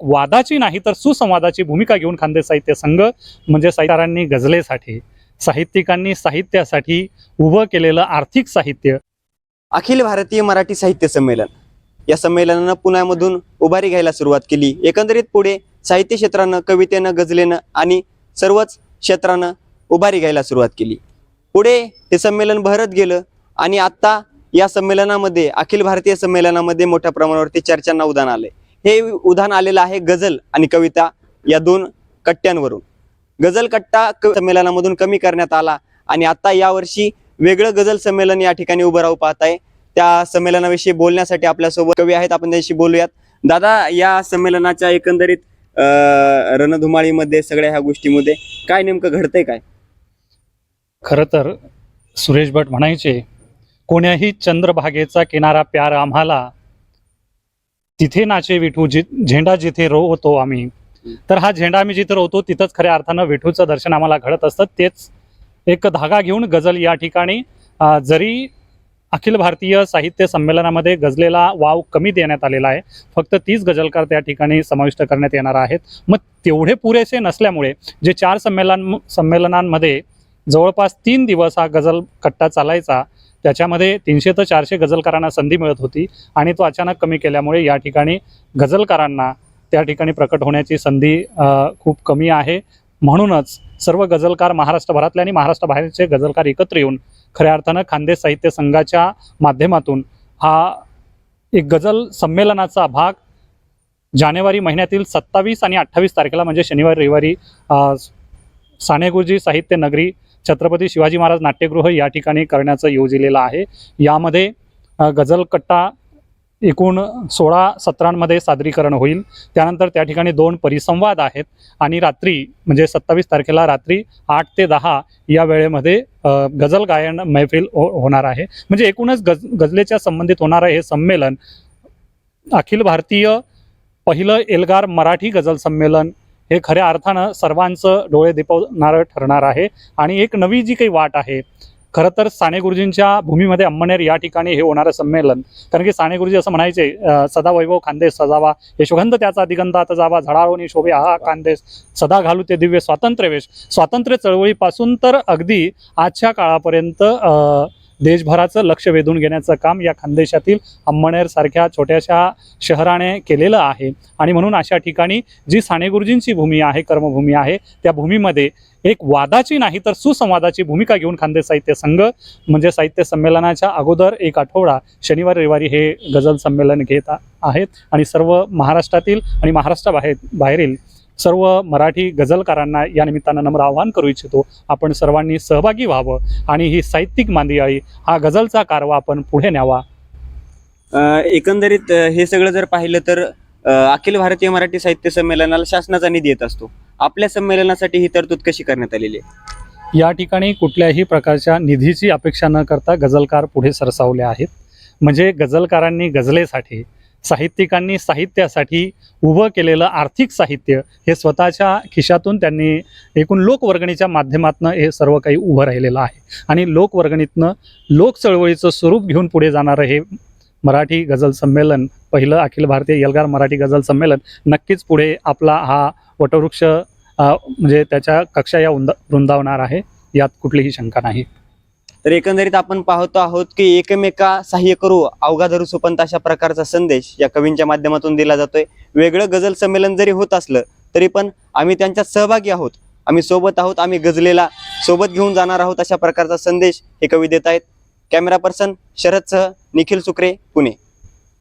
वादाची नाही तर सुसंवादाची भूमिका घेऊन खानदेश साहित्य संघ म्हणजे साहित्यकारांनी गझलेसाठी, साहित्यिकांनी साहित्यासाठी उभं केलेलं आर्थिक साहित्य अखिल भारतीय मराठी साहित्य संमेलन या संमेलनानं पुण्यामधून उभारी घ्यायला सुरुवात केली। एकंदरीत पुढे साहित्य क्षेत्रानं, कवितेनं, गझलेनं आणि सर्वच क्षेत्रानं उभारी घ्यायला सुरुवात केली। पुढे हे संमेलन बहरत गेलं आणि आता या संमेलनामध्ये, अखिल भारतीय संमेलनामध्ये मोठ्या प्रमाणावरती चर्चांना उधाण आले। हे उधाण आलेलं आहे गझल आणि कविता या दोन कट्ट्यांवरून। गझल कट्टा संमेलनामधून कमी करण्यात आला आणि आता यावर्षी वेगळं गझल संमेलन या ठिकाणी उभं राहू पाहत आहे। त्या संमेलनाविषयी बोलण्यासाठी आपल्यासोबत कवी आहेत, आपण त्यांच्याशी बोलूयात। दादा, या संमेलनाच्या एकंदरीत रणधुमाळीमध्ये, सगळ्या ह्या गोष्टीमध्ये काय नेमकं घडतंय काय? खरं तर सुरेश भट म्हणायचे, कोण्याही चंद्रभागेचा किनारा प्यार आम्हाला, तिथे नाचे विठू, झेंडा जिथे रोवतो आम्ही। तर हा झेंडा आम्ही जिथे रोवतो तिथंच खऱ्या अर्थानं विठूचं दर्शन आम्हाला घडत असतं। तेच एक धागा घेऊन गझल या ठिकाणी, जरी अखिल भारतीय साहित्य संमेलनामध्ये गझलेला वाव कमी देण्यात आलेला आहे, फक्त 30 गझलकार त्या ठिकाणी समाविष्ट करण्यात येणार आहेत। मग तेवढे पुरेसे नसल्यामुळे जे 4 संमेलनांमध्ये जवळपास 3 दिवस हा गझल कट्टा चालायचा, त्याच्यामध्ये 300 ते 400 गझलकारांना संधी मिळत होती आणि तो अचानक कमी केल्यामुळे या ठिकाणी गझलकारांना त्या ठिकाणी प्रकट होण्याची संधी खूप कमी आहे। म्हणूनच सर्व गझलकार, महाराष्ट्रभरातले आणि महाराष्ट्राबाहेरचे गझलकार एकत्र येऊन खऱ्या अर्थानं खानदेश साहित्य संघाच्या माध्यमातून हा एक गझल संमेलनाचा भाग जानेवारी महिन्यातील 27 आणि 28 तारखेला म्हणजे शनिवारी रविवारी साने गुरुजी साहित्य नगरी, छत्रपती शिवाजी महाराज नाट्यगृह या ठिकाणी करण्याचं योजिलेलं आहे। यामध्ये गझल कट्टा एकूण 16 सत्रांमध्ये सादरीकरण होईल। त्यानंतर त्या ठिकाणी 2 परिसंवाद आहेत आणि रात्री म्हणजे 27 तारखेला रात्री 8 ते 10 या वेळेमध्ये गझल गायन मैफिल होणार आहे। म्हणजे एकूणच गझलेच्या संबंधित होणारं हे संमेलन अखिल भारतीय पहिलं एल्गार मराठी गझल संमेलन हे खऱ्या अर्थानं सर्वांचं डोळे दिपवणारं ठरणार आहे। आणि एक नवी जी काही वाट आहे, खरं तर साने गुरुजींच्या भूमीमध्ये अंमळनेर या ठिकाणी हे होणारं संमेलन, कारण की साने गुरुजी असं म्हणायचे, सदा वैभव खानदेश सजावा, यशोगंध त्याचा दिगंतात जावा, झळाळूनी शोभे हा खानदेश, सदा घालू ते दिव्य स्वातंत्र्य वेश। स्वातंत्र्य चळवळीपासून तर अगदी आजच्या काळापर्यंत देशभराचं लक्ष वेधून घेण्याचं काम या खानदेशातील अंमळनेर सारख्या छोट्याशा शहराने केलेलं आहे। आणि म्हणून अशा ठिकाणी जी साने गुरुजींची भूमी आहे, कर्मभूमी आहे, त्या भूमीमध्ये एक वादाची नाही तर सुसंवादाची भूमिका घेऊन खानदेश साहित्य संघ म्हणजे साहित्य संमेलनाच्या अगोदर एक आठवडा शनिवार रविवारी हे गझल संमेलन घेत आहेत। आणि सर्व महाराष्ट्रातील आणि महाराष्ट्राबाहेरील सर्व मराठी गझलकारांना या निमित्तानं नम्र आवाहन करू इच्छितो, आपण सर्वांनी सहभागी व्हावं आणि ही साहित्यिक मांदियाळी, हा गझलचा कारवा आपण पुढे न्यावा। एकंदरीत हे सगळं जर पाहिलं तर अखिल भारतीय मराठी साहित्य संमेलनाला शासनाचा निधी येत असतो। आपल्या संमेलनासाठी ही तरतूद कशी करण्यात आलेली आहे? या ठिकाणी कुठल्याही प्रकारच्या निधीची अपेक्षा न करता गझलकार पुढे सरसावले आहेत। म्हणजे गझलकारांनी गझलेसाठी, साहित्यिकांनी साहित्यासाठी उभं केलेलं आर्थिक साहित्य हे स्वतःच्या खिशातून त्यांनी एकूण लोकवर्गणीच्या माध्यमातून हे सर्व काही उभं राहिलेलं आहे। आणि लोकवर्गणीतनं लोक चळवळीचं स्वरूप घेऊन पुढे जाणारं हे मराठी गझल संमेलन, पहिलं अखिल भारतीय एल्गार मराठी गझल संमेलन नक्कीच पुढे आपला हा वटवृक्ष म्हणजे त्याच्या कक्षा या वृंदावणार आहे, यात कुठलीही शंका नाही। तर एकंदरीत आपण पाहतो आहोत की एकमेका सहाय्य करू अवघा धरू सुपंत अशा प्रकारचा संदेश या कवींच्या माध्यमातून दिला जातोय। वेगळं गझल संमेलन जरी होत असलं तरी पण आम्ही त्यांच्यात सहभागी आहोत, आम्ही सोबत आहोत, आम्ही गझलेला सोबत घेऊन जाणार आहोत अशा प्रकारचा संदेश हे कवी देत आहेत। कॅमेरा पर्सन शरदसह निखिल सुक्रे, पुणे।